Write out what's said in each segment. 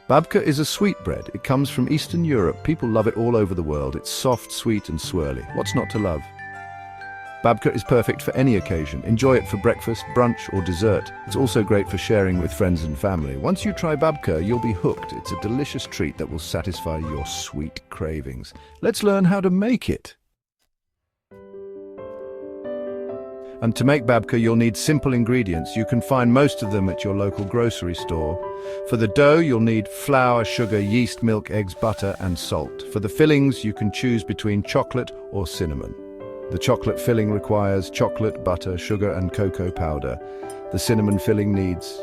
Babka is a sweet bread. It comes from Eastern Europe. People love it all over the world. It's soft, sweet and swirly. What's not to love? Babka is perfect for any occasion. Enjoy it for breakfast, brunch or dessert. It's also great for sharing with friends and family. Once you try babka, you'll be hooked. It's a delicious treat that will satisfy your sweet cravings. Let's learn how to make it. And to make babka, you'll need simple ingredients. You can find most of them at your local grocery store. For the dough, you'll need flour, sugar, yeast, milk, eggs, butter, and salt. For the fillings, you can choose between chocolate or cinnamon. The chocolate filling requires chocolate, butter, sugar, and cocoa powder. The cinnamon filling needs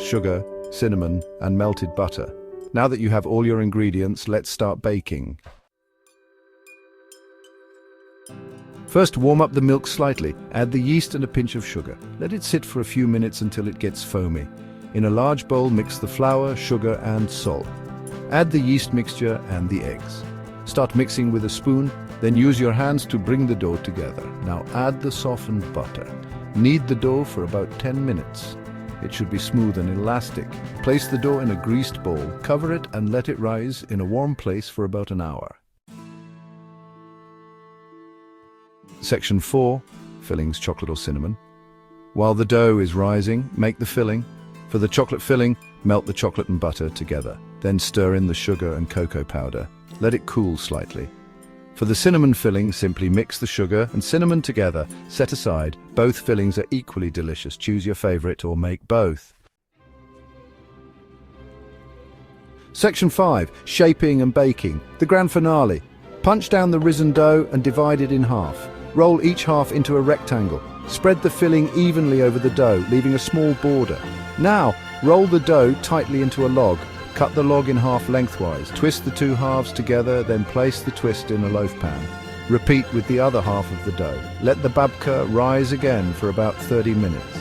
sugar, cinnamon, and melted butter. Now that you have all your ingredients, let's start baking. First, warm up the milk slightly. Add the yeast and a pinch of sugar. Let it sit for a few minutes until it gets foamy. In a large bowl, mix the flour, sugar, and salt. Add the yeast mixture and the eggs. Start mixing with a spoon, then use your hands to bring the dough together. Now add the softened butter. Knead the dough for about 10 minutes. It should be smooth and elastic. Place the dough in a greased bowl, cover it, and let it rise in a warm place for about an hour. Section 4. Fillings, chocolate or cinnamon. While the dough is rising, make the filling. For the chocolate filling, melt the chocolate and butter together. Then stir in the sugar and cocoa powder. Let it cool slightly. For the cinnamon filling, simply mix the sugar and cinnamon together. Set aside. Both fillings are equally delicious. Choose your favorite or make both. Section 5. Shaping and baking. The grand finale. Punch down the risen dough and divide it in half. Roll each half into a rectangle. Spread the filling evenly over the dough, leaving a small border. Now, roll the dough tightly into a log. Cut the log in half lengthwise. Twist the two halves together, then place the twist in a loaf pan. Repeat with the other half of the dough. Let the babka rise again for about 30 minutes.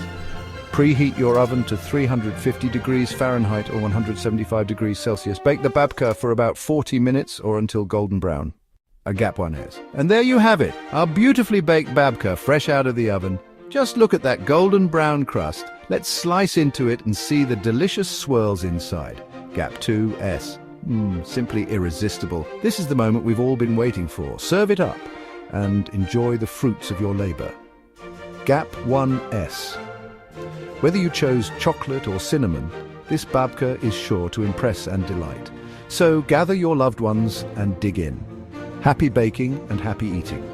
Preheat your oven to 350 degrees Fahrenheit or 175 degrees Celsius. Bake the babka for about 40 minutes or until golden brown. A gap one is. And there you have it, our beautifully baked babka fresh out of the oven. Just look at that golden brown crust. Let's slice into it and see the delicious swirls inside. Gap 2S. Simply irresistible. This is the moment we've all been waiting for. Serve it up and enjoy the fruits of your labor. Gap 1S. Whether you chose chocolate or cinnamon, this babka is sure to impress and delight. So gather your loved ones and dig in. Happy baking and happy eating.